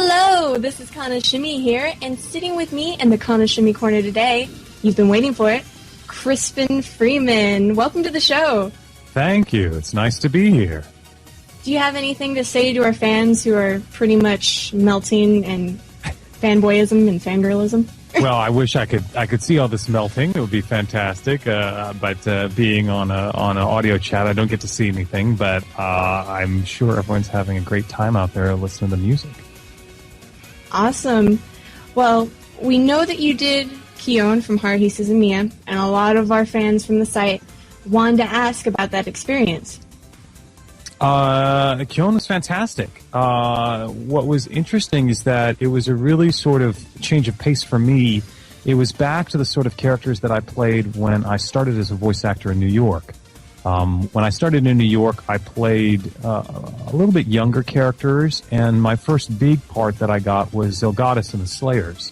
Hello, this is Kana Shimmy here, and sitting with me in the Kana Shimmy Corner today, you've been waiting for it, Crispin Freeman. Welcome to the show. Thank you. It's nice to be here. Do you have anything to say to our fans who are pretty much melting in fanboyism and fangirlism? Well, I wish I could see all this melting. It would be fantastic. But being on an audio chat, I don't get to see anything. But I'm sure everyone's having a great time out there listening to music. Awesome. Well, we know that you did Keon from Haruhi Suzumiya, and a lot of our fans from the site wanted to ask about that experience. Keon was fantastic. What was interesting is that it was a really sort of change of pace for me. It was back to the sort of characters that I played when I started as a voice actor in New York. When I started in New York, I played a little bit younger characters, and my first big part that I got was Zelgadis in the Slayers.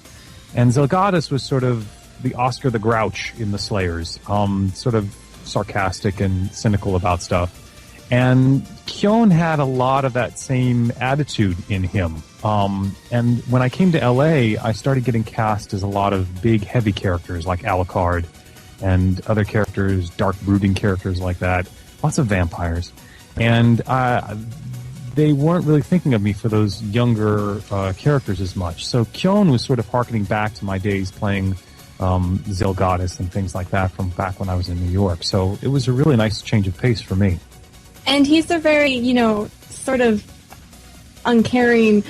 And Zelgadis was sort of the Oscar the Grouch in the Slayers, sort of sarcastic and cynical about stuff. And Keon had a lot of that same attitude in him. And when I came to LA, I started getting cast as a lot of big, heavy characters like Alucard and other characters, dark, brooding characters like that. Lots of vampires. And they weren't really thinking of me for those younger characters as much. So Keon was sort of harkening back to my days playing Zelgadis and things like that from back when I was in New York. So it was a really nice change of pace for me. And he's a very, sort of uncaring,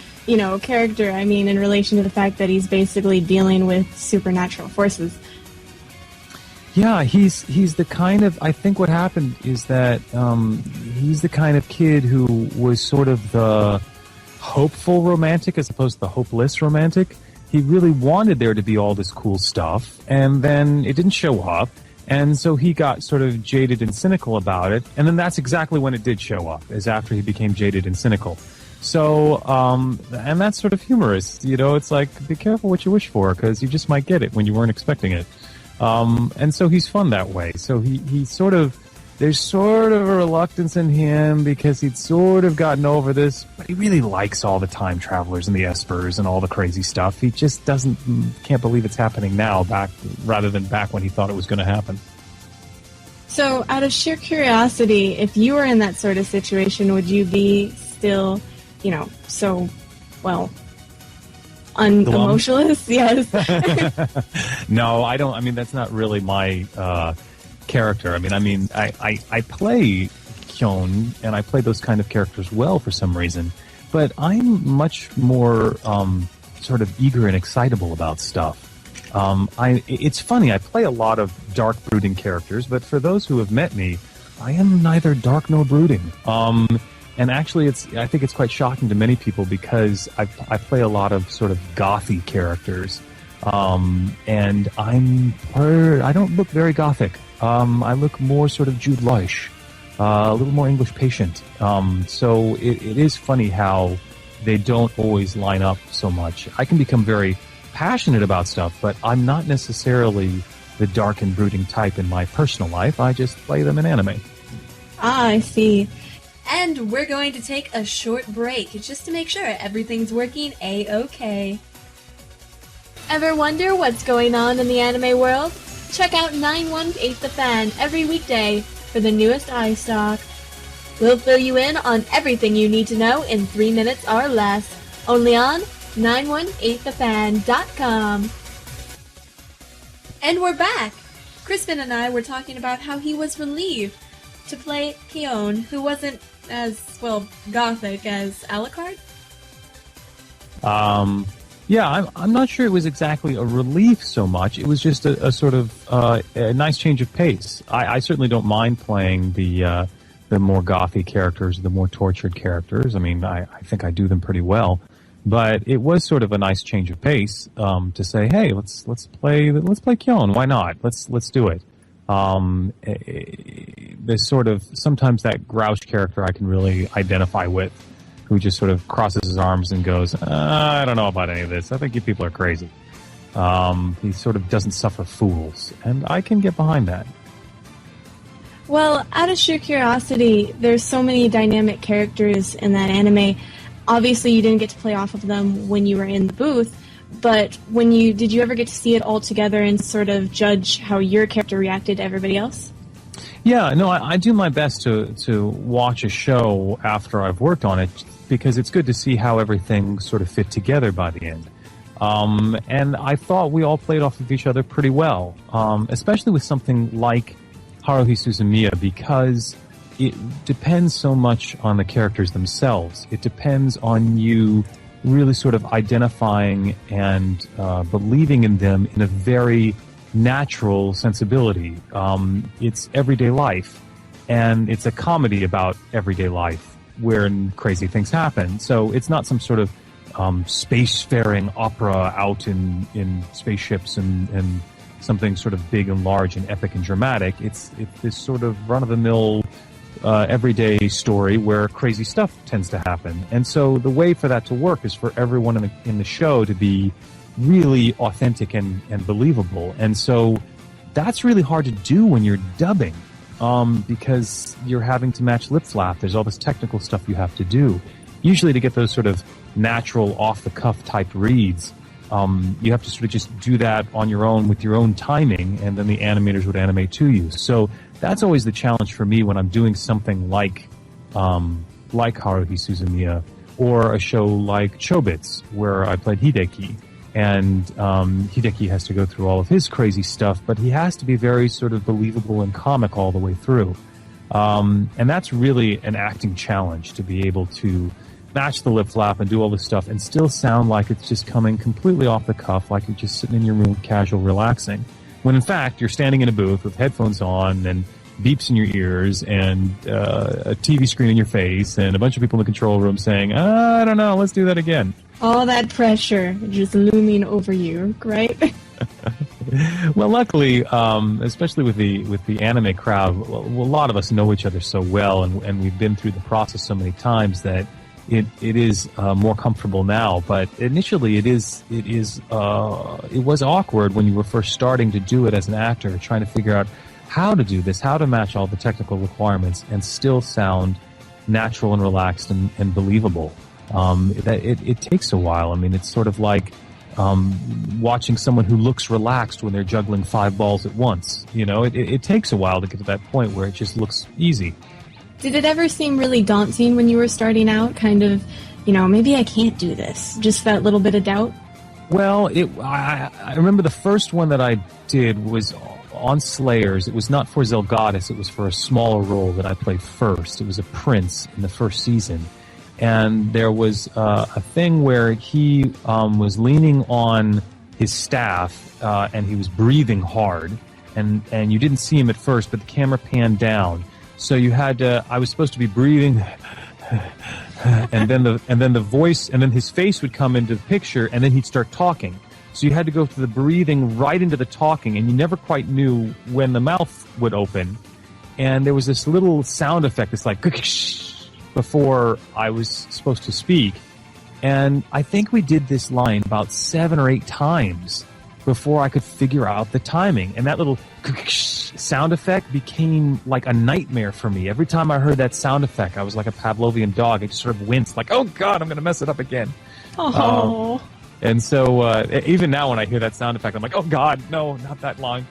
character. I mean, in relation to the fact that he's basically dealing with supernatural forces. Yeah, he's the kind of, I think what happened is that he's the kind of kid who was sort of the hopeful romantic as opposed to the hopeless romantic. He really wanted there to be all this cool stuff, and then it didn't show up. And so he got sort of jaded and cynical about it. And then that's exactly when it did show up, is after he became jaded and cynical. So, and that's sort of humorous. It's like, be careful what you wish for, because you just might get it when you weren't expecting it. And so he's fun that way. So there's sort of a reluctance in him because he'd sort of gotten over this, but he really likes all the time travelers and the espers and all the crazy stuff. He just can't believe it's happening now, rather than back when he thought it was going to happen. So, out of sheer curiosity, if you were in that sort of situation, would you be still, unemotionless? Yes. No, I don't. I mean, that's not really my character. I play Keon, and I play those kind of characters well for some reason, but I'm much more sort of eager and excitable about stuff. It's funny, I play a lot of dark, brooding characters, but for those who have met me, I am neither dark nor brooding. And actually, I think it's quite shocking to many people because I play a lot of sort of gothy characters, and I don't look very gothic. I look more sort of Jude Law-ish, a little more English patient. So it is funny how they don't always line up so much. I can become very passionate about stuff, but I'm not necessarily the dark and brooding type in my personal life. I just play them in anime. Ah, I see. And we're going to take a short break just to make sure everything's working A-OK. Ever wonder what's going on in the anime world? Check out 918 The Fan every weekday for the newest iStock. We'll fill you in on everything you need to know in 3 minutes or less. Only on 918thefan.com. And we're back! Crispin and I were talking about how he was relieved to play Keon, who wasn't as, gothic as Alucard. Yeah, I'm not sure it was exactly a relief so much. It was just a sort of a nice change of pace. I certainly don't mind playing the more gothy characters, the more tortured characters. I mean, I think I do them pretty well. But it was sort of a nice change of pace to say, hey, let's play Keon. Why not? Let's do it. There's sort of sometimes that grouch character I can really identify with, who just sort of crosses his arms and goes, I don't know about any of this. I think you people are crazy. He sort of doesn't suffer fools, and I can get behind that. Well, out of sheer curiosity, there's so many dynamic characters in that anime. Obviously, you didn't get to play off of them when you were in the booth, but did you ever get to see it all together and sort of judge how your character reacted to everybody else? Yeah, no, I do my best to watch a show after I've worked on it, because it's good to see how everything sort of fit together by the end. And I thought we all played off of each other pretty well, especially with something like Haruhi Suzumiya, because it depends so much on the characters themselves. It depends on you really sort of identifying and believing in them in a very natural sensibility. It's everyday life, and it's a comedy about everyday life where crazy things happen. So it's not some sort of spacefaring opera out in spaceships and something sort of big and large and epic and dramatic. It's this sort of run-of-the-mill everyday story where crazy stuff tends to happen. And so the way for that to work is for everyone in the show to be really authentic and believable. And so that's really hard to do when you're dubbing, because you're having to match lip flap. There's all this technical stuff you have to do. Usually to get those sort of natural, off-the-cuff type reads, you have to sort of just do that on your own with your own timing, and then the animators would animate to you. So that's always the challenge for me when I'm doing something like Haruhi Suzumiya, or a show like Chobits, where I played Hideki. And Hideki has to go through all of his crazy stuff, but he has to be very sort of believable and comic all the way through. And that's really an acting challenge, to be able to match the lip flap and do all this stuff and still sound like it's just coming completely off the cuff, like you're just sitting in your room casual relaxing. When in fact, you're standing in a booth with headphones on and beeps in your ears and a TV screen in your face and a bunch of people in the control room saying, I don't know, let's do that again. All that pressure just looming over you, right? Well, luckily, especially with the anime crowd, a lot of us know each other so well, and we've been through the process so many times that it is more comfortable now. But initially, it was awkward when you were first starting to do it as an actor, trying to figure out how to do this, how to match all the technical requirements and still sound natural and relaxed and believable. It takes a while. I mean, it's sort of like watching someone who looks relaxed when they're juggling 5 balls at once. You know, it takes a while to get to that point where it just looks easy. Did it ever seem really daunting when you were starting out? Kind of, maybe I can't do this. Just that little bit of doubt? Well, I remember the first one that I did was on Slayers. It was not for Zelgadis. It was for a smaller role that I played first. It was a prince in the first season. And there was a thing where he was leaning on his staff and he was breathing hard. And you didn't see him at first, but the camera panned down. So you had to, I was supposed to be breathing, and then the voice, and then his face would come into the picture, and then he'd start talking. So you had to go through the breathing right into the talking, and you never quite knew when the mouth would open. And there was this little sound effect that's like before I was supposed to speak. And I think we did this line about 7 or 8 times before I could figure out the timing. And that little sound effect became like a nightmare for me. Every time I heard that sound effect, I was like a Pavlovian dog. I just sort of winced, like, oh God, I'm going to mess it up again. Oh. And so even now when I hear that sound effect, I'm like, oh God, no, not that line.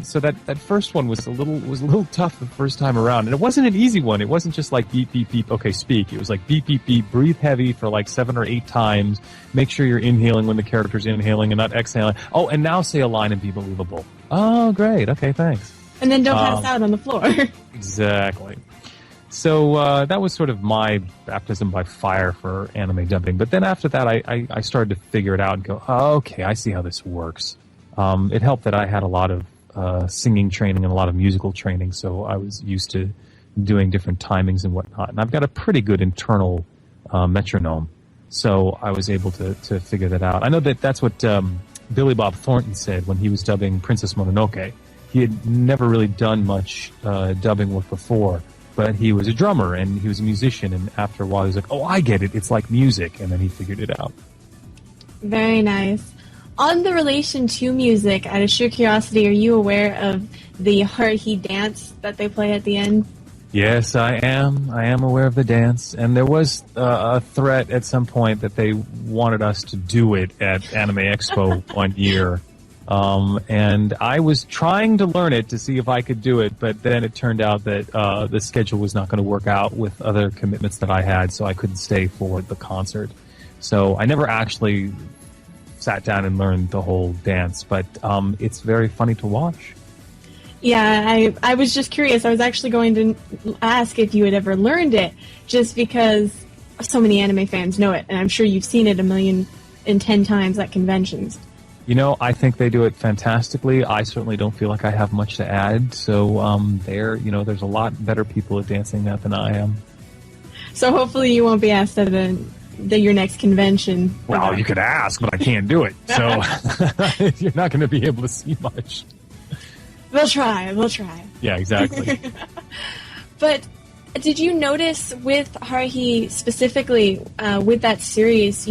So that first one was a little tough the first time around. And it wasn't an easy one. It wasn't just like beep, beep, beep, okay, speak. It was like beep, beep, beep, breathe heavy for like 7 or 8 times. Make sure you're inhaling when the character's inhaling and not exhaling. Oh, and now say a line and be believable. Oh, great. Okay, thanks. And then don't pass out on the floor. Exactly. So that was sort of my baptism by fire for anime dubbing. But then after that, I started to figure it out and go, oh, okay, I see how this works. It helped that I had a lot of singing training and a lot of musical training, so I was used to doing different timings and whatnot. And I've got a pretty good internal metronome, so I was able to figure that out. I know that's what Billy Bob Thornton said when he was dubbing Princess Mononoke. He had never really done much dubbing work before, but he was a drummer and he was a musician, and after a while he was like, oh, I get it, it's like music, and then he figured it out. Very nice. On the relation to music, out of sheer curiosity, are you aware of the Haruhi dance that they play at the end? Yes, I am. I am aware of the dance, and there was a threat at some point that they wanted us to do it at Anime Expo one year. And I was trying to learn it to see if I could do it, but then it turned out that the schedule was not going to work out with other commitments that I had, so I couldn't stay for the concert. So I never actually sat down and learned the whole dance, but it's very funny to watch. Yeah, I was just curious. I was actually going to ask if you had ever learned it, just because so many anime fans know it, and I'm sure you've seen it 1,010 times at conventions. You know, I think they do it fantastically. I certainly don't feel like I have much to add. So there's a lot better people at dancing that than I am. So hopefully you won't be asked at your next convention. Well, you could ask, but I can't do it. So you're not going to be able to see much. We'll try. Yeah, exactly. But did you notice with Haruhi specifically, with that series,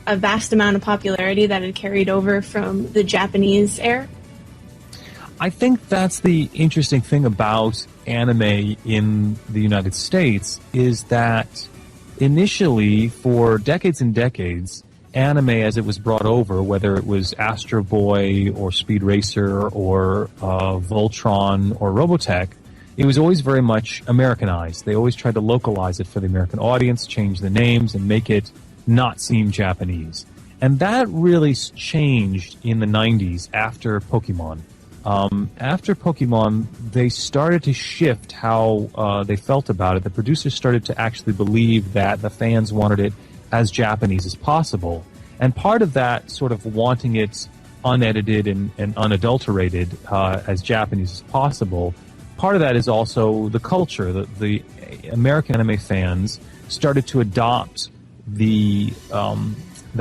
a vast amount of popularity that had carried over from the Japanese era? I think that's the interesting thing about anime in the United States is that initially, for decades and decades, anime as it was brought over, whether it was Astro Boy or Speed Racer or Voltron or Robotech, it was always very much Americanized. They always tried to localize it for the American audience, change the names, and make it not seem Japanese. And that really changed in the 90s after Pokemon. After Pokemon, they started to shift how they felt about it. The producers started to actually believe that the fans wanted it as Japanese as possible. And part of that sort of wanting it unedited and unadulterated as Japanese as possible, part of that is also the culture. The American anime fans started to adopt the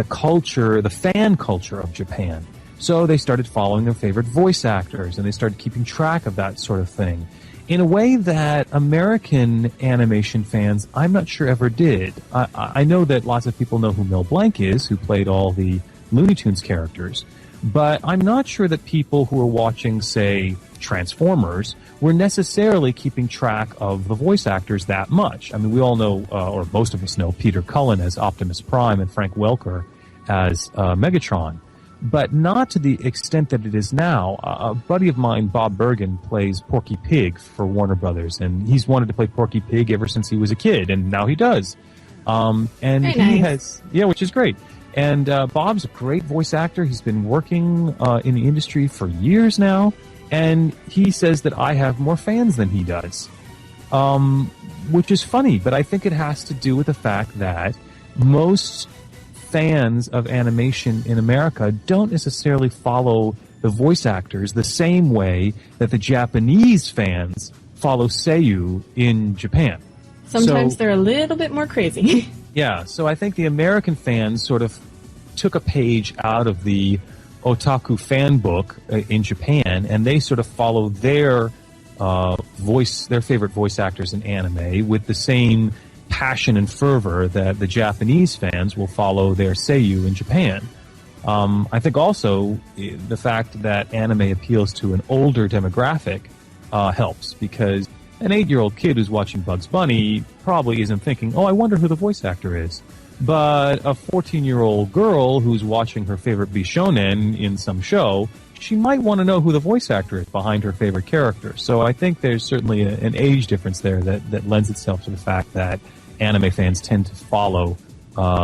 culture, the fan culture of Japan. So they started following their favorite voice actors, and they started keeping track of that sort of thing in a way that American animation fans, I'm not sure, ever did. I know that lots of people know who Mel Blanc is, who played all the Looney Tunes characters, but I'm not sure that people who are watching, say, Transformers were necessarily keeping track of the voice actors that much. I mean, we all know, or most of us know, Peter Cullen as Optimus Prime and Frank Welker as Megatron. But not to the extent that it is now. A buddy of mine, Bob Bergen, plays Porky Pig for Warner Brothers, and he's wanted to play Porky Pig ever since he was a kid, and now he does. And Very he nice. which is great. And Bob's a great voice actor. He's been working in the industry for years now, and he says that I have more fans than he does, which is funny. But I think it has to do with the fact that most fans of animation in America don't necessarily follow the voice actors the same way that the Japanese fans follow seiyuu in Japan. Sometimes they're a little bit more crazy. Yeah, so I think the American fans sort of took a page out of the otaku fan book in Japan, and they sort of follow their favorite voice actors in anime with the same passion and fervor that the Japanese fans will follow their seiyuu in Japan. I think also the fact that anime appeals to an older demographic helps, because an 8-year-old kid who's watching Bugs Bunny probably isn't thinking, oh, I wonder who the voice actor is. But a 14-year-old girl who's watching her favorite Bishonen in some show, she might want to know who the voice actor is behind her favorite character. So I think there's certainly an age difference there that lends itself to the fact that anime fans tend to follow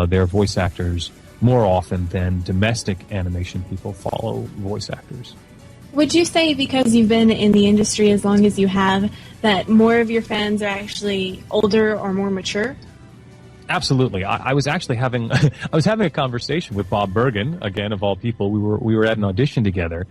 their voice actors more often than domestic animation people follow voice actors. Would you say, because you've been in the industry as long as you have, that more of your fans are actually older or more mature? Absolutely. I was actually having a conversation with Bob Bergen, again of all people. We were at an audition together,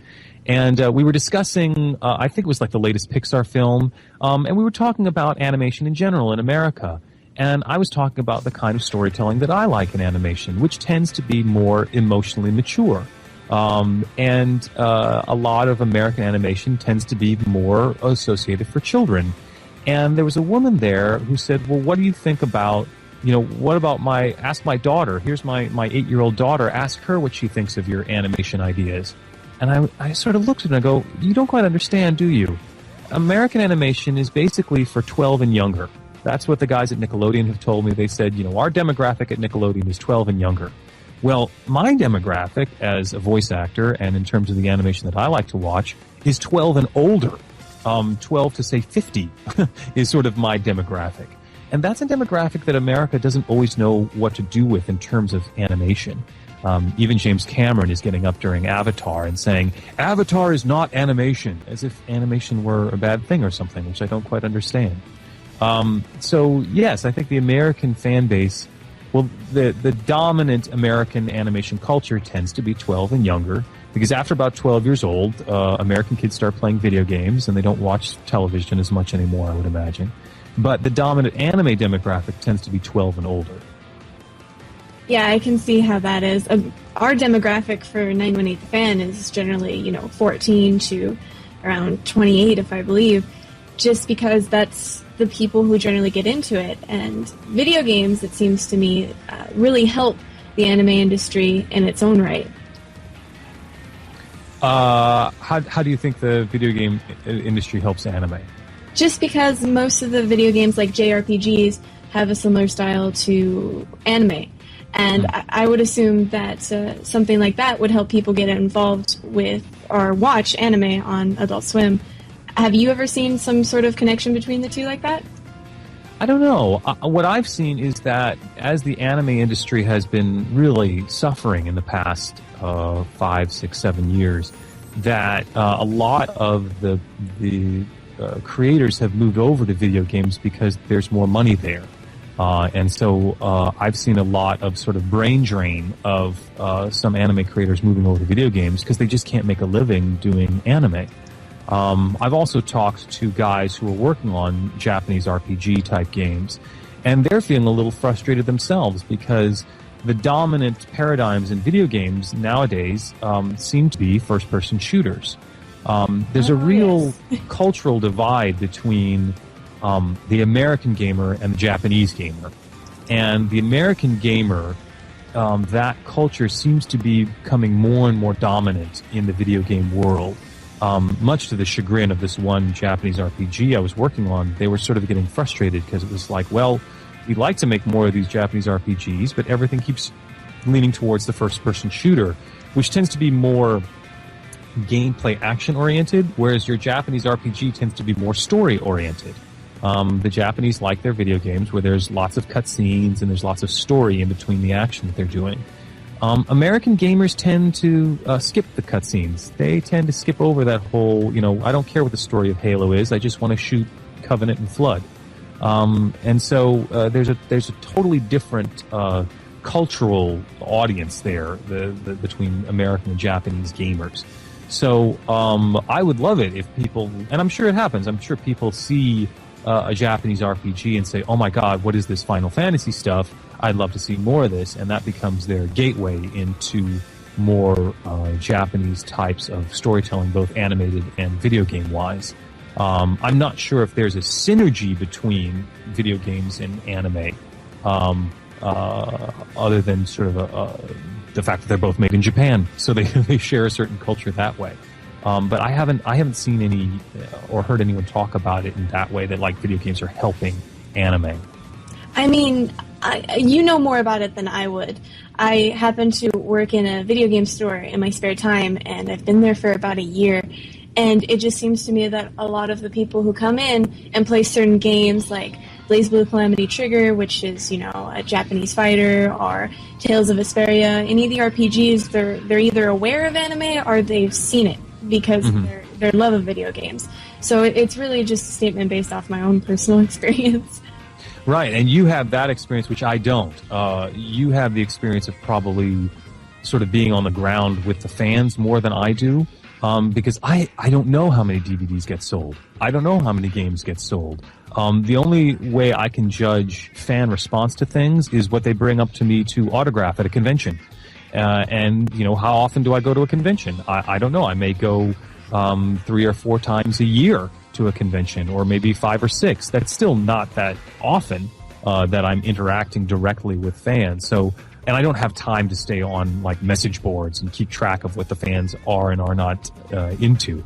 and we were discussing I think it was like the latest Pixar film, and we were talking about animation in general in America. And I was talking about the kind of storytelling that I like in animation, which tends to be more emotionally mature. And a lot of American animation tends to be more associated for children. And there was a woman there who said, well, what do you think about, what about ask my daughter, here's my 8-year-old daughter, ask her what she thinks of your animation ideas. And I sort of looked at her and I go, you don't quite understand, do you? American animation is basically for 12 and younger. That's what the guys at Nickelodeon have told me. They said, our demographic at Nickelodeon is 12 and younger. Well, my demographic as a voice actor and in terms of the animation that I like to watch is 12 and older. 12 to say 50 is sort of my demographic. And that's a demographic that America doesn't always know what to do with in terms of animation. Even James Cameron is getting up during Avatar and saying, Avatar is not animation, as if animation were a bad thing or something, which I don't quite understand. So, yes, I think the American fan base, well, the dominant American animation culture tends to be 12 and younger, because after about 12 years old, American kids start playing video games, and they don't watch television as much anymore, I would imagine. But the dominant anime demographic tends to be 12 and older. Yeah, I can see how that is. Our demographic for 918 The Fan is generally, 14 to around 28, if I believe, just because that's the people who generally get into it. And video games, it seems to me, really help the anime industry in its own right. How do you think the video game industry helps anime? Just because most of the video games, like JRPGs, have a similar style to anime. And I would assume that something like that would help people get involved with or watch anime on Adult Swim. Have you ever seen some sort of connection between the two like that? I don't know. What I've seen is that as the anime industry has been really suffering in the past 5, 6, 7 years, that a lot of the creators have moved over to video games because there's more money there. And so I've seen a lot of sort of brain drain of some anime creators moving over to video games because they just can't make a living doing anime. I've also talked to guys who are working on Japanese RPG type games, and they're feeling a little frustrated themselves because the dominant paradigms in video games nowadays seem to be first-person shooters. There's a real cultural divide between the American gamer and the Japanese gamer. And the American gamer, that culture seems to be becoming more and more dominant in the video game world. Much to the chagrin of this one Japanese RPG I was working on, they were sort of getting frustrated because it was like, well, we'd like to make more of these Japanese RPGs, but everything keeps leaning towards the first-person shooter, which tends to be more gameplay action-oriented, whereas your Japanese RPG tends to be more story-oriented. The Japanese like their video games where there's lots of cutscenes and there's lots of story in between the action that they're doing. American gamers tend to skip the cutscenes. They tend to skip over that whole, I don't care what the story of Halo is, I just want to shoot Covenant and Flood. And so there's a totally different cultural audience there between American and Japanese gamers. So I would love it if people, and I'm sure it happens, I'm sure people see a Japanese RPG and say, oh my god, what is this Final Fantasy stuff? I'd love to see more of this, and that becomes their gateway into more Japanese types of storytelling, both animated and video game-wise. I'm not sure if there's a synergy between video games and anime, other than sort of the fact that they're both made in Japan, so they share a certain culture that way. But I haven't seen any or heard anyone talk about it in that way, that like video games are helping anime. I mean, you know more about it than I would. I happen to work in a video game store in my spare time, and I've been there for about a year. And it just seems to me that a lot of the people who come in and play certain games like BlazBlue Calamity Trigger, which is, a Japanese fighter, or Tales of Vesperia, any of the RPGs, they're either aware of anime or they've seen it because of their love of video games. So it's really just a statement based off my own personal experience. Right, and you have that experience, which I don't. You have the experience of probably sort of being on the ground with the fans more than I do, because I don't know how many DVDs get sold. I don't know how many games get sold. The only way I can judge fan response to things is what they bring up to me to autograph at a convention. And, how often do I go to a convention? I don't know. I may go 3 or 4 times a year to a convention, or maybe 5 or 6. That's still not that often that I'm interacting directly with fans. So, and I don't have time to stay on like message boards and keep track of what the fans are and are not into.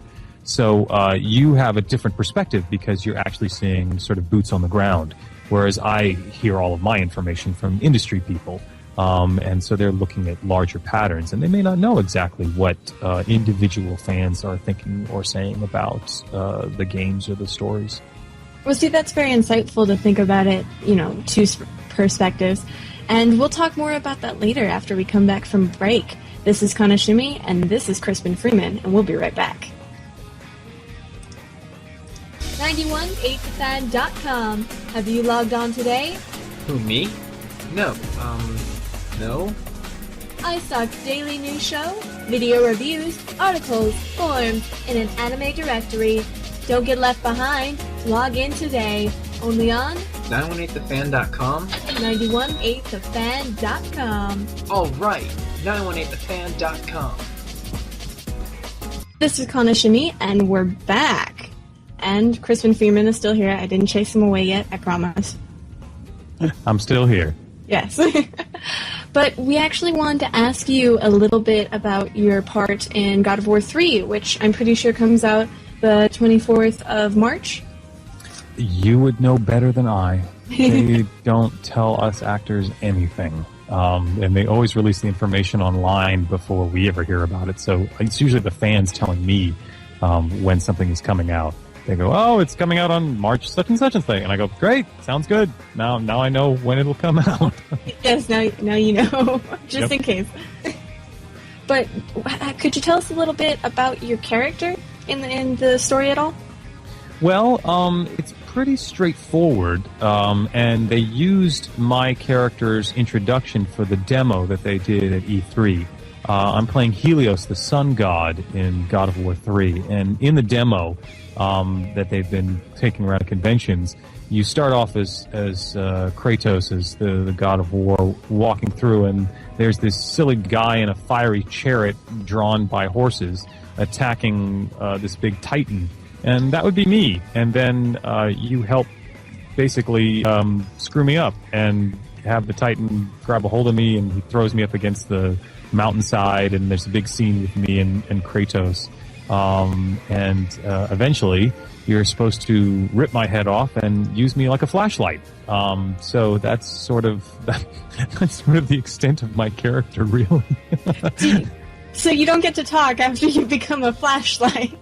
So you have a different perspective because you're actually seeing sort of boots on the ground, whereas I hear all of my information from industry people. And so they're looking at larger patterns, and they may not know exactly what individual fans are thinking or saying about the games or the stories. Well, see, that's very insightful to think about it, two perspectives. And we'll talk more about that later after we come back from break. This is Kana, and this is Crispin Freeman, and we'll be right back. 918thefan.com. Have you logged on today? Who, me? No. No? iStock's daily news show, video reviews, articles, forums, in an anime directory. Don't get left behind. Log in today. Only on 918thefan.com? 918thefan.com. All right, 918thefan.com. This is Kana, and we're back. And Crispin Freeman is still here. I didn't chase him away yet, I promise. I'm still here. Yes. But we actually wanted to ask you a little bit about your part in God of War 3, which I'm pretty sure comes out the 24th of March. You would know better than I. They don't tell us actors anything. And they always release the information online before we ever hear about it. So it's usually the fans telling me when something is coming out. They go, oh, it's coming out on March such and thing. And I go, great, sounds good. Now I know when it'll come out. Yes, now you know, just in case. But could you tell us a little bit about your character in the story at all? Well, it's pretty straightforward, and they used my character's introduction for the demo that they did at E3. I'm playing Helios, the sun god, in God of War 3, and in the demo that they've been taking around conventions, you start off as Kratos, as the god of war, walking through, and there's this silly guy in a fiery chariot drawn by horses attacking this big titan. And that would be me. And then you help basically screw me up and have the Titan grab a hold of me, and he throws me up against the mountainside, and there's a big scene with me and Kratos. And eventually you're supposed to rip my head off and use me like a flashlight. So that's sort of the extent of my character, really. So you don't get to talk after you become a flashlight.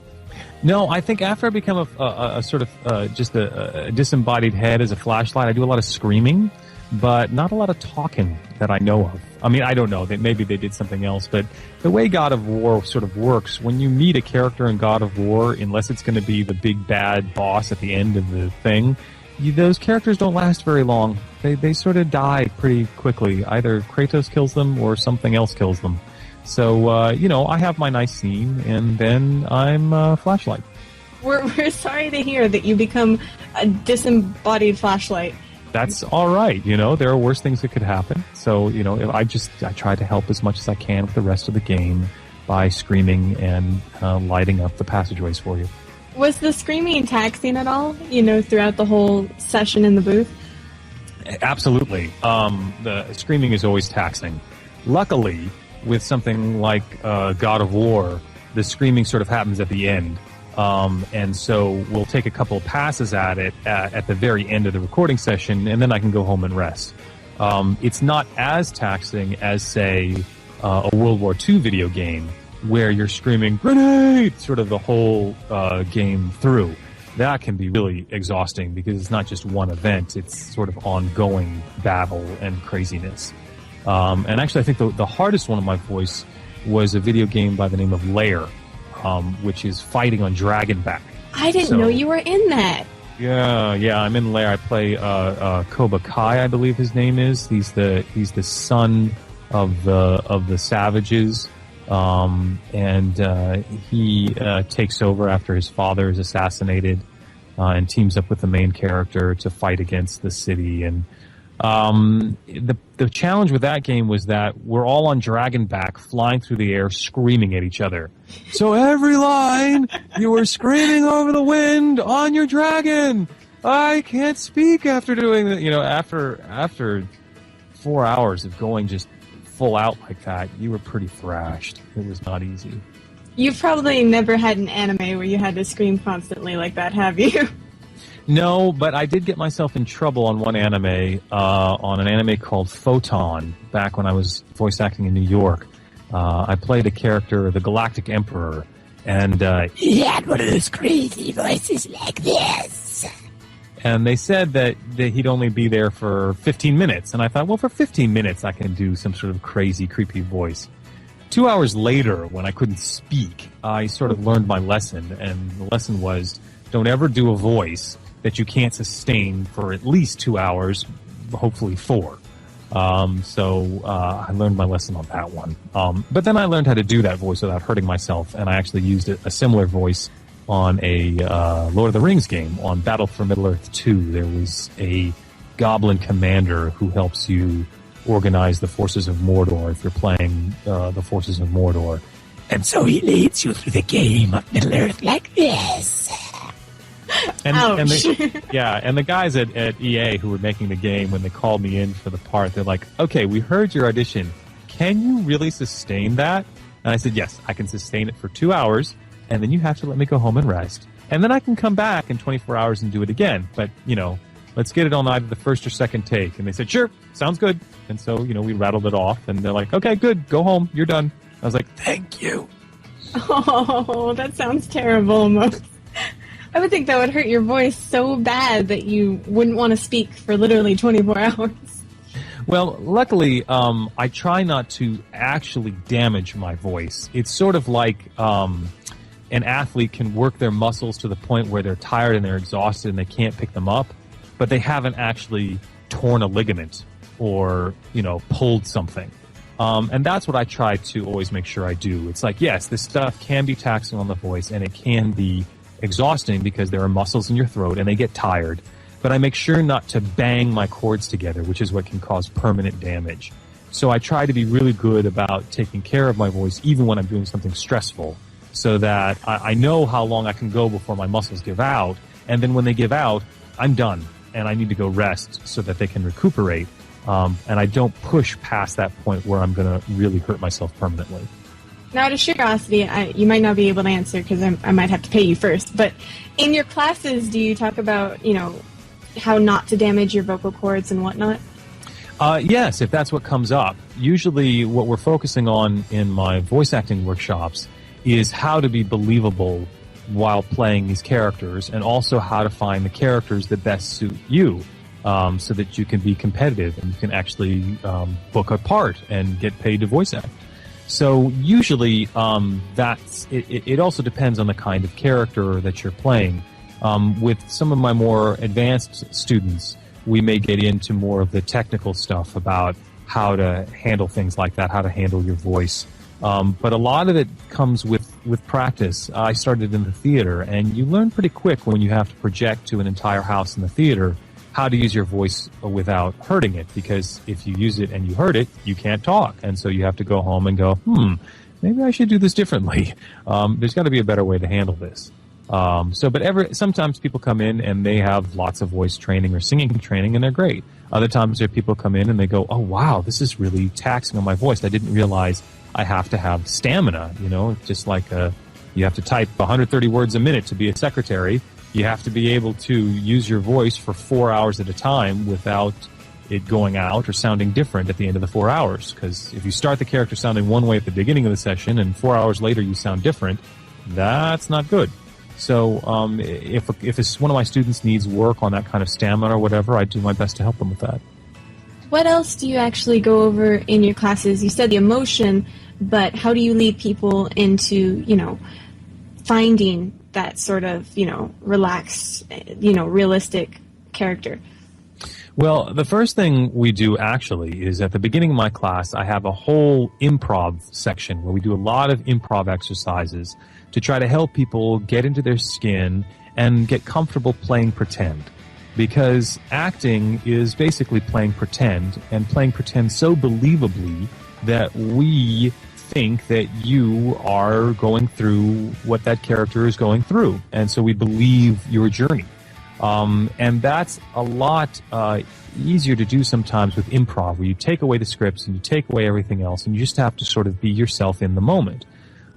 No, I think after I become a sort of just a disembodied head as a flashlight, I do a lot of screaming, but not a lot of talking that I know of. I mean, I don't know. Maybe they did something else, but the way God of War sort of works, when you meet a character in God of War, unless it's going to be the big bad boss at the end of the thing, those characters don't last very long. They sort of die pretty quickly. Either Kratos kills them or something else kills them. So, I have my nice scene, and then I'm a flashlight. We're sorry to hear that you become a disembodied flashlight. That's all right. There are worse things that could happen. So, I try to help as much as I can with the rest of the game by screaming and lighting up the passageways for you. Was the screaming taxing at all, throughout the whole session in the booth? Absolutely. The screaming is always taxing. Luckily, with something like God of War, the screaming sort of happens at the end. And so we'll take a couple of passes at it at the very end of the recording session, and then I can go home and rest. It's not as taxing as, say, a World War II video game where you're screaming, grenade, sort of the whole game through. That can be really exhausting because it's not just one event, it's sort of ongoing battle and craziness. And actually, I think the hardest one of my voice was a video game by the name of Lair, which is fighting on Dragonback. I didn't know you were in that. Yeah, I'm in Lair. I play Koba Kai, I believe his name is. He's the son of the Savages, and he takes over after his father is assassinated, and teams up with the main character to fight against the city. And the challenge with that game was that we're all on Dragonback, flying through the air, screaming at each other. So every line, you were screaming over the wind on your dragon. I can't speak after doing that. After 4 hours of going just full out like that, you were pretty thrashed. It was not easy. You've probably never had an anime where you had to scream constantly like that, have you? No, but I did get myself in trouble on one anime, on an anime called Photon, back when I was voice acting in New York. I played a character, the Galactic Emperor, and he had one of those crazy voices like this. And they said that he'd only be there for 15 minutes. And I thought, well, for 15 minutes I can do some sort of crazy, creepy voice. 2 hours later, when I couldn't speak, I sort of learned my lesson. And the lesson was, don't ever do a voice that you can't sustain for at least 2 hours, hopefully 4. So I learned my lesson on that one. But then I learned how to do that voice without hurting myself, and I actually used a similar voice on a Lord of the Rings game. On Battle for Middle-earth 2, there was a goblin commander who helps you organize the forces of Mordor if you're playing the forces of Mordor. And so he leads you through the game of Middle-earth like this. And the guys at EA who were making the game, when they called me in for the part, they're like, okay, we heard your audition. Can you really sustain that? And I said, yes, I can sustain it for 2 hours, and then you have to let me go home and rest. And then I can come back in 24 hours and do it again. But, let's get it on either the first or second take. And they said, sure, sounds good. And so, we rattled it off, and they're like, okay, good, go home, you're done. I was like, thank you. Oh, that sounds terrible almost. I would think that would hurt your voice so bad that you wouldn't want to speak for literally 24 hours. Well, luckily, I try not to actually damage my voice. It's sort of like an athlete can work their muscles to the point where they're tired and they're exhausted and they can't pick them up, but they haven't actually torn a ligament or, pulled something. And that's what I try to always make sure I do. It's like, yes, this stuff can be taxing on the voice, and it can be exhausting because there are muscles in your throat and they get tired. But I make sure not to bang my cords together, which is what can cause permanent damage. So I try to be really good about taking care of my voice even when I'm doing something stressful, so that I know how long I can go before my muscles give out. And then when they give out, I'm done and I need to go rest so that they can recuperate. And I don't push past that point where I'm going to really hurt myself permanently. Now, out of curiosity, you might not be able to answer because I might have to pay you first, but in your classes, do you talk about, how not to damage your vocal cords and whatnot? Yes, if that's what comes up. Usually what we're focusing on in my voice acting workshops is how to be believable while playing these characters, and also how to find the characters that best suit you, so that you can be competitive and you can actually book a part and get paid to voice act. So usually it also depends on the kind of character that you're playing. With some of my more advanced students, we may get into more of the technical stuff about how to handle things like that, how to handle your voice. But a lot of it comes with practice. I started in the theater, and you learn pretty quick when you have to project to an entire house in the theater how to use your voice without hurting it, because if you use it and you hurt it, you can't talk. And so you have to go home and go, maybe I should do this differently. There's got to be a better way to handle this. Sometimes people come in and they have lots of voice training or singing training, and they're great. Other times there are people come in and they go, oh wow, this is really taxing on my voice. I didn't realize I have to have stamina, just like you have to type 130 words a minute to be a secretary. You have to be able to use your voice for 4 hours at a time without it going out or sounding different at the end of the 4 hours. Because if you start the character sounding one way at the beginning of the session and 4 hours later you sound different, that's not good. So if one of my students needs work on that kind of stamina or whatever, I do my best to help them with that. What else do you actually go over in your classes? You said the emotion, but how do you lead people into, finding that sort of, relaxed, realistic character? Well, the first thing we do actually is at the beginning of my class, I have a whole improv section where we do a lot of improv exercises to try to help people get into their skin and get comfortable playing pretend. Because acting is basically playing pretend, and playing pretend so believably that we think that you are going through what that character is going through. And so we believe your journey. And that's a lot easier to do sometimes with improv, where you take away the scripts and you take away everything else, and you just have to sort of be yourself in the moment.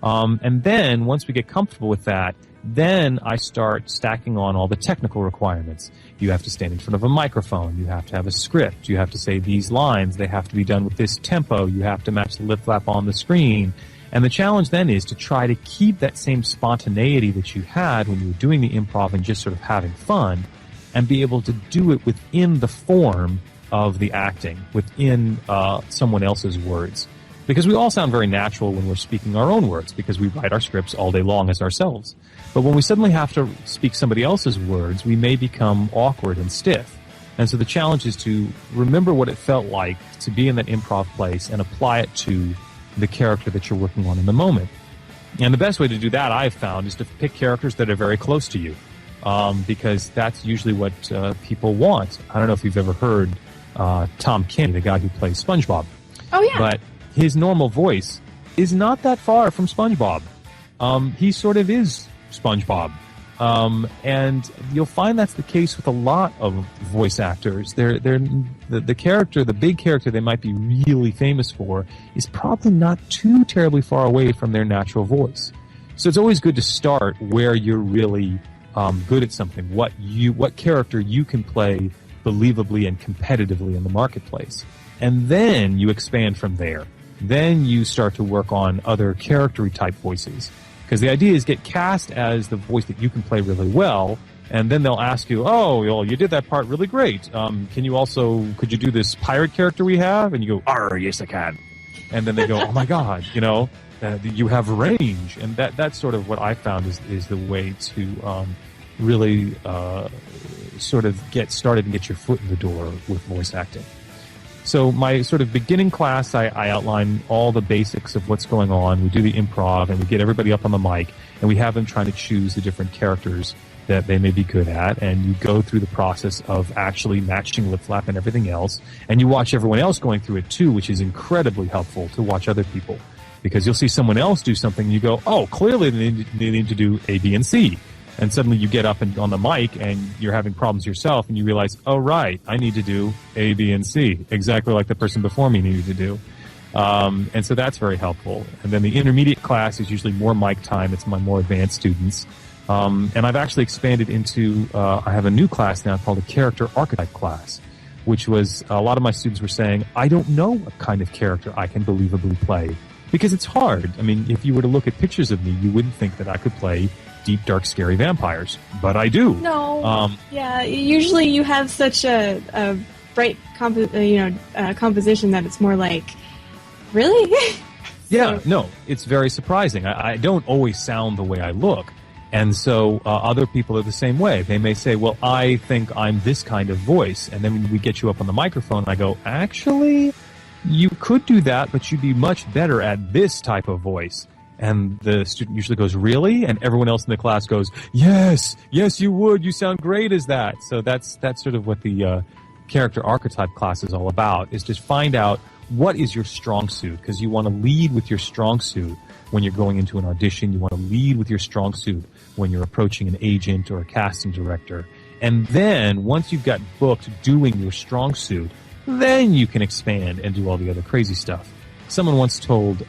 And then once we get comfortable with that, then I start stacking on all the technical requirements. You have to stand in front of a microphone. You have to have a script. You have to say these lines. They have to be done with this tempo. You have to match the lip flap on the screen. And the challenge then is to try to keep that same spontaneity that you had when you were doing the improv and just sort of having fun, and be able to do it within the form of the acting, within someone else's words. Because we all sound very natural when we're speaking our own words, because we write our scripts all day long as ourselves. But when we suddenly have to speak somebody else's words, we may become awkward and stiff. And so the challenge is to remember what it felt like to be in that improv place and apply it to the character that you're working on in the moment. And the best way to do that, I've found, is to pick characters that are very close to you, because that's usually what people want. I don't know if you've ever heard Tom Kenny, the guy who plays SpongeBob. Oh, yeah. But his normal voice is not that far from SpongeBob. He sort of is SpongeBob. And you'll find that's the case with a lot of voice actors. The character, the big character they might be really famous for, is probably not too terribly far away from their natural voice. So it's always good to start where you're really good at something, what character you can play believably and competitively in the marketplace. And then you expand from there. Then you start to work on other character type voices. Because the idea is get cast as the voice that you can play really well, and then they'll ask you, oh, well, you did that part really great. Could you do this pirate character we have? And you go, yes, I can. And then they go, oh my God, you have range. And that's sort of what I found is the way to really sort of get started and get your foot in the door with voice acting. So my sort of beginning class, I outline all the basics of what's going on. We do the improv, and we get everybody up on the mic, and we have them trying to choose the different characters that they may be good at, and you go through the process of actually matching lip flap and everything else, and you watch everyone else going through it too, which is incredibly helpful to watch other people, because you'll see someone else do something, and you go, oh, clearly they need to do A, B, and C. And suddenly you get up and on the mic and you're having problems yourself, and you realize, oh, right, I need to do A, B, and C, exactly like the person before me needed to do. And so that's very helpful. And then the intermediate class is usually more mic time. It's my more advanced students. And I've actually expanded into, I have a new class now called a character archetype class, which was a lot of my students were saying, I don't know what kind of character I can believably play, because it's hard. I mean, if you were to look at pictures of me, you wouldn't think that I could play deep, dark, scary vampires, but I do. No. Yeah. Usually, you have such a bright composition that it's more like, really? Yeah. No, it's very surprising. I don't always sound the way I look, and so other people are the same way. They may say, "Well, I think I'm this kind of voice," and then when we get you up on the microphone, I go, "Actually, you could do that, but you'd be much better at this type of voice." And the student usually goes, really? And everyone else in the class goes, yes, you would. You sound great as that. So that's sort of what the character archetype class is all about, is to find out what is your strong suit, because you want to lead with your strong suit when you're going into an audition. You want to lead with your strong suit when you're approaching an agent or a casting director. And then once you've got booked doing your strong suit, then you can expand and do all the other crazy stuff. Someone once told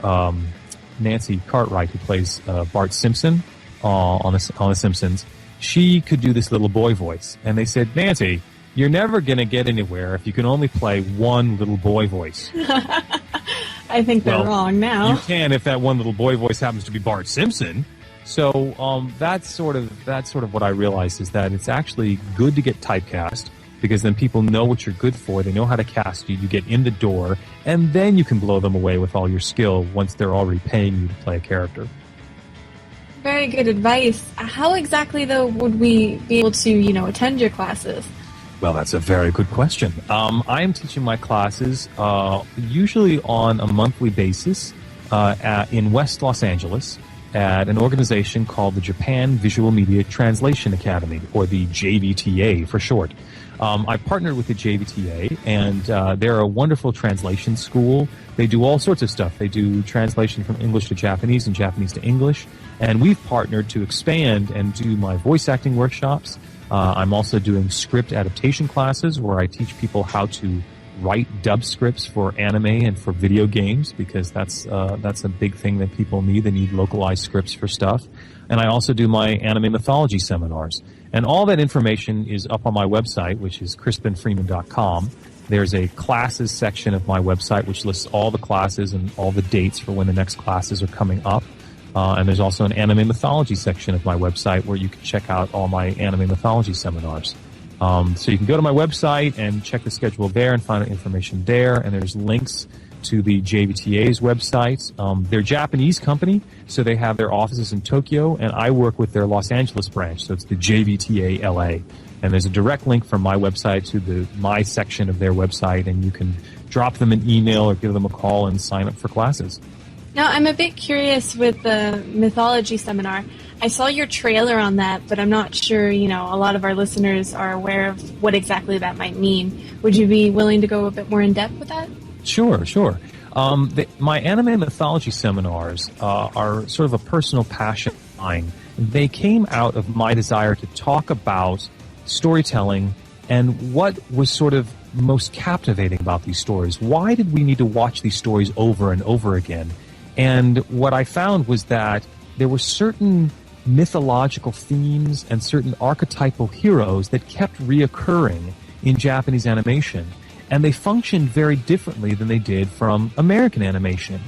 Nancy Cartwright, who plays Bart Simpson on The Simpsons, she could do this little boy voice. And they said, Nancy, you're never going to get anywhere if you can only play one little boy voice. I think they're wrong now. You can if that one little boy voice happens to be Bart Simpson. So that's sort of what I realized, is that it's actually good to get typecast, because then people know what you're good for. They know how to cast you. You get in the door, and then you can blow them away with all your skill once they're already paying you to play a character. Very good advice. How exactly, though, would we be able to, attend your classes? Well, that's a very good question. I am teaching my classes usually on a monthly basis in West Los Angeles at an organization called the Japan Visual Media Translation Academy, or the JVTA for short. I partnered with the JVTA, and they're a wonderful translation school. They do all sorts of stuff. They do translation from English to Japanese and Japanese to English. And we've partnered to expand and do my voice acting workshops. I'm also doing script adaptation classes where I teach people how to write dub scripts for anime and for video games, because that's a big thing that people need. They need localized scripts for stuff. And I also do my anime mythology seminars. And all that information is up on my website, which is crispinfreeman.com. There's a classes section of my website which lists all the classes and all the dates for when the next classes are coming up. And there's also an anime mythology section of my website where you can check out all my anime mythology seminars. So you can go to my website and check the schedule there and find out information there. And there's links to the JVTA's website. They're a Japanese company, so they have their offices in Tokyo, and I work with their Los Angeles branch, so it's the JVTA LA. And there's a direct link from my website to my section of their website, and you can drop them an email or give them a call and sign up for classes. Now, I'm a bit curious with the mythology seminar. I saw your trailer on that, but I'm not sure, a lot of our listeners are aware of what exactly that might mean. Would you be willing to go a bit more in depth with that? Sure. My anime mythology seminars are sort of a personal passion of mine. They came out of my desire to talk about storytelling and what was sort of most captivating about these stories. Why did we need to watch these stories over and over again? And what I found was that there were certain mythological themes and certain archetypal heroes that kept reoccurring in Japanese animation. And they functioned very differently than they did from American animation.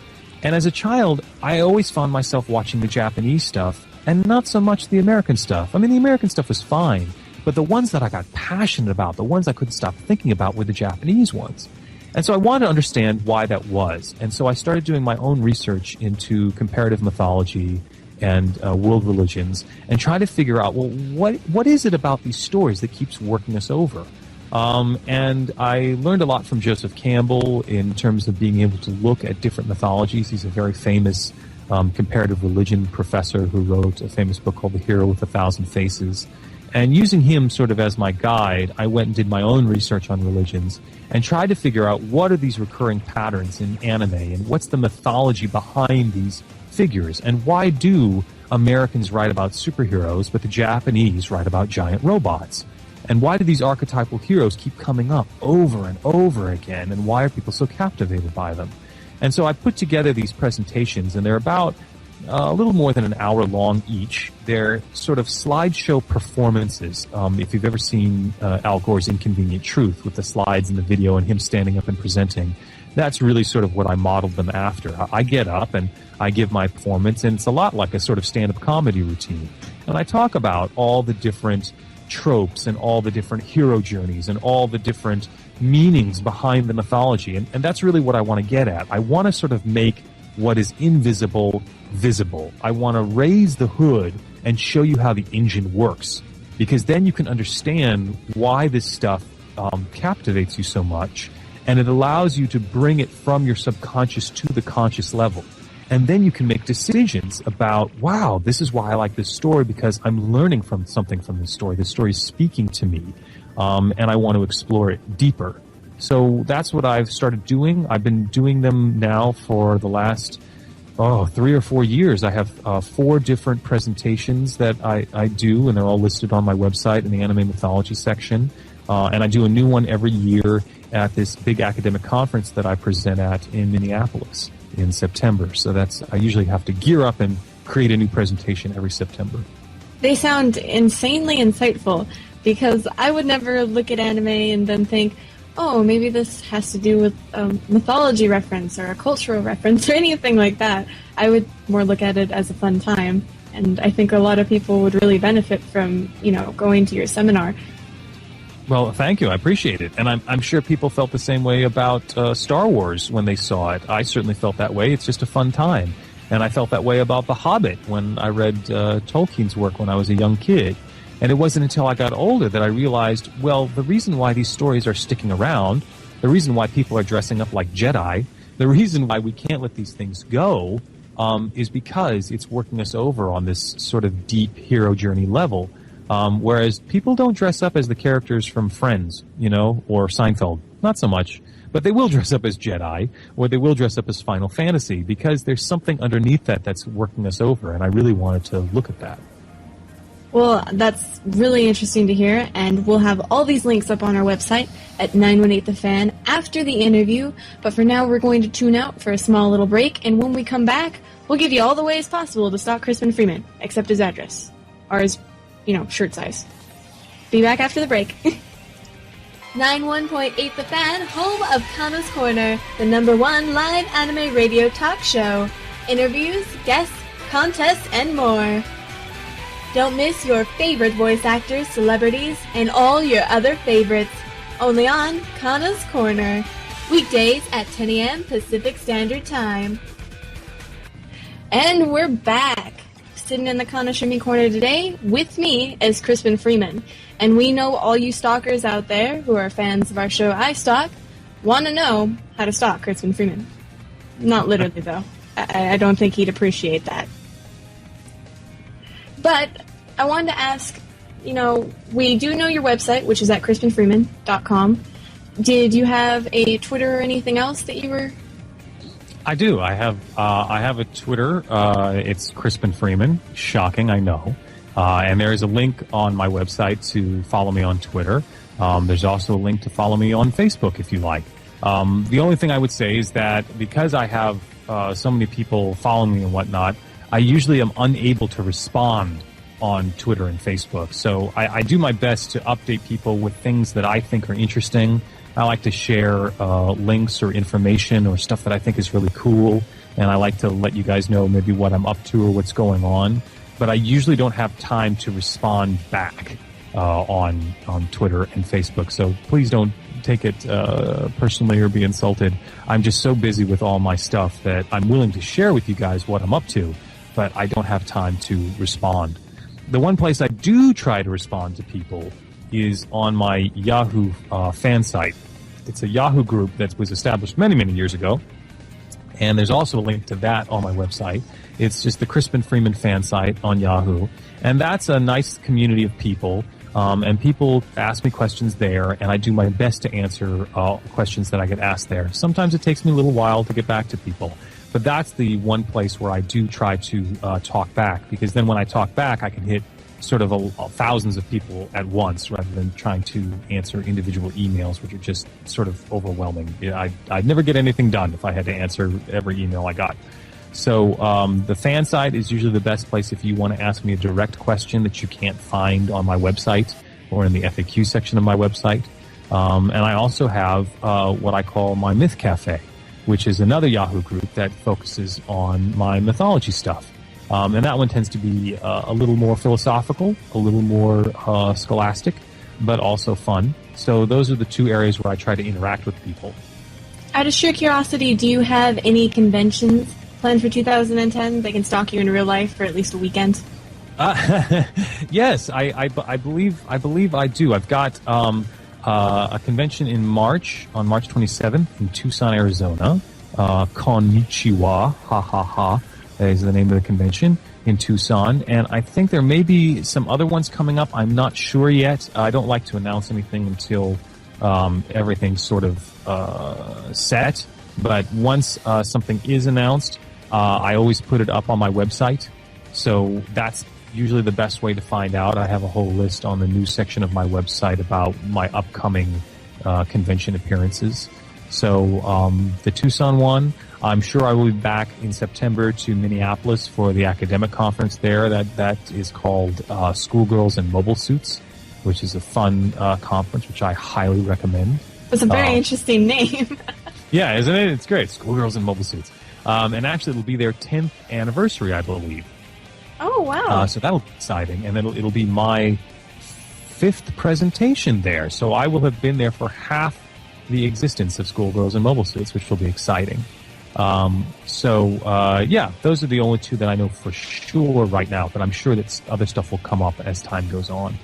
And as a child, I always found myself watching the Japanese stuff and not so much the American stuff. I mean, the American stuff was fine, but the ones that I got passionate about, the ones I couldn't stop thinking about, were the Japanese ones. And so I wanted to understand why that was. And so I started doing my own research into comparative mythology and world religions and trying to figure out, well, what is it about these stories that keeps working us over? And I learned a lot from Joseph Campbell in terms of being able to look at different mythologies. He's a very famous comparative religion professor who wrote a famous book called The Hero with a Thousand Faces. And using him sort of as my guide, I went and did my own research on religions and tried to figure out what are these recurring patterns in anime and what's the mythology behind these figures, and why do Americans write about superheroes but the Japanese write about giant robots? And why do these archetypal heroes keep coming up over and over again, and why are people so captivated by them? And so I put together these presentations, and they're about a little more than an hour long each. They're sort of slideshow performances. If you've ever seen Al Gore's Inconvenient Truth with the slides and the video and him standing up and presenting, that's really sort of what I modeled them after. I get up and I give my performance, and it's a lot like a sort of stand-up comedy routine. And I talk about all the different tropes and all the different hero journeys and all the different meanings behind the mythology. And that's really what I want to get at. I want to sort of make what is invisible visible. I want to raise the hood and show you how the engine works, because then you can understand why this stuff captivates you so much, and it allows you to bring it from your subconscious to the conscious level. And then you can make decisions about, wow, this is why I like this story, because I'm learning from something from this story. This story is speaking to me, and I want to explore it deeper. So that's what I've started doing. I've been doing them now for the last 3 or 4 years. I have 4 different presentations that I do, and they're all listed on my website in the anime mythology section. And I do a new one every year at this big academic conference that I present at in Minneapolis in September. So I usually have to gear up and create a new presentation every September. They sound insanely insightful, because I would never look at anime and then think, oh, maybe this has to do with a mythology reference or a cultural reference or anything like that. I would more look at it as a fun time, and I think a lot of people would really benefit from, going to your seminar. Well, thank you. I appreciate it. And I'm sure people felt the same way about Star Wars when they saw it. I certainly felt that way. It's just a fun time. And I felt that way about The Hobbit when I read Tolkien's work when I was a young kid. And it wasn't until I got older that I realized, well, the reason why these stories are sticking around, the reason why people are dressing up like Jedi, the reason why we can't let these things go, is because it's working us over on this sort of deep hero journey level. Whereas people don't dress up as the characters from Friends, or Seinfeld. Not so much. But they will dress up as Jedi, or they will dress up as Final Fantasy, because there's something underneath that's working us over, and I really wanted to look at that. Well, that's really interesting to hear, and we'll have all these links up on our website at 918thefan after the interview, but for now we're going to tune out for a small little break, and when we come back, we'll give you all the ways possible to stalk Crispin Freeman, except his address, or his, shirt size. Be back after the break. 91.8 The Fan, home of Kana's Korner, the #1 live anime radio talk show. Interviews, guests, contests, and more. Don't miss your favorite voice actors, celebrities, and all your other favorites. Only on Kana's Korner. Weekdays at 10 a.m. Pacific Standard Time. And we're back. Sitting in the Kana Shimmy Corner today, with me is Crispin Freeman. And we know all you stalkers out there who are fans of our show I Stalk want to know how to stalk Crispin Freeman. Not literally, though. I don't think he'd appreciate that. But I wanted to ask, we do know your website, which is at crispinfreeman.com. Did you have a Twitter or anything else that you were... I do. I have a Twitter. It's Crispin Freeman. Shocking, I know. And there is a link on my website to follow me on Twitter. There's also a link to follow me on Facebook if you like. The only thing I would say is that because I have so many people following me and whatnot, I usually am unable to respond on Twitter and Facebook. So I do my best to update people with things that I think are interesting. I like to share links or information or stuff that I think is really cool, and I like to let you guys know maybe what I'm up to or what's going on. But I usually don't have time to respond back on Twitter and Facebook. So please don't take it personally or be insulted. I'm just so busy with all my stuff that I'm willing to share with you guys what I'm up to, but I don't have time to respond. The one place I do try to respond to people is on my Yahoo fan site. It's a Yahoo group that was established many, many years ago, and there's also a link to that on my website. It's just the Crispin Freeman fan site on Yahoo, and that's a nice community of people, and people ask me questions there, and I do my best to answer questions that I get asked there. Sometimes it takes me a little while to get back to people, but that's the one place where I do try to talk back, because then when I talk back, I can hit sort of thousands of people at once rather than trying to answer individual emails, which are just sort of overwhelming. I'd never get anything done if I had to answer every email I got. So the fan site is usually the best place if you want to ask me a direct question that you can't find on my website or in the FAQ section of my website. And I also have what I call my Myth Cafe, which is another Yahoo group that focuses on my mythology stuff. And that one tends to be a little more philosophical, a little more scholastic, but also fun. So those are the two areas where I try to interact with people. Out of sheer curiosity, do you have any conventions planned for 2010 that can stalk you in real life for at least a weekend? Yes, I believe I do. I've got a convention in March, on March 27th in Tucson, Arizona. Konnichiwa, ha ha ha. That is the name of the convention in Tucson, and I think there may be some other ones coming up. I'm not sure yet. I don't like to announce anything until everything's sort of set, but once something is announced, I always put it up on my website, so that's usually the best way to find out. I have a whole list on the news section of my website about my upcoming convention appearances. So the Tucson one, I'm sure I will be back in September to Minneapolis for the academic conference there. That is called Schoolgirls and Mobile Suits, which is a fun conference, which I highly recommend. It's a very interesting name. Yeah, isn't it? It's great. Schoolgirls and Mobile Suits. And actually, it'll be their 10th anniversary, I believe. Oh, wow. So that'll be exciting. And it'll be my 5th presentation there. So I will have been there for half the existence of Schoolgirls and Mobile Suits, which will be exciting. Yeah, those are the only two that I know for sure right now, but I'm sure that other stuff will come up as time goes on.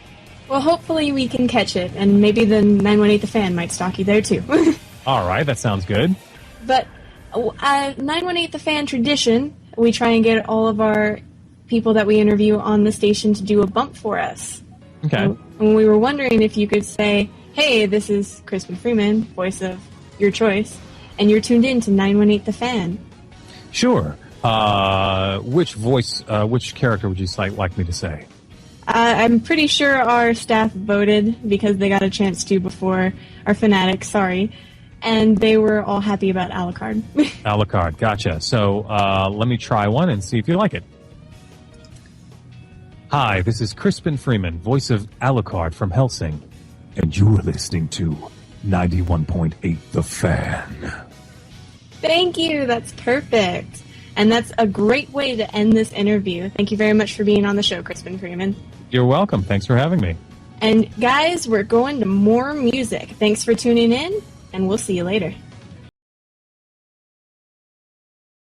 Well, hopefully we can catch it, and maybe the 918 The Fan might stalk you there, too. All right, that sounds good. But 918 The Fan tradition, we try and get all of our people that we interview on the station to do a bump for us. Okay. And we were wondering if you could say, hey, this is Crispin Freeman, voice of your choice, and you're tuned in to 918 The Fan. Sure. Which character would you like me to say? I'm pretty sure our staff voted because they got a chance to before our fanatics, sorry. And they were all happy about Alucard. Alucard, gotcha. So let me try one and see if you like it. Hi, this is Crispin Freeman, voice of Alucard from Hellsing. And you are listening to 91.8 The Fan. Thank you, that's perfect. And that's a great way to end this interview. Thank you very much for being on the show, Crispin Freeman. You're welcome. Thanks for having me. And guys, we're going to more music. Thanks for tuning in, and we'll see you later.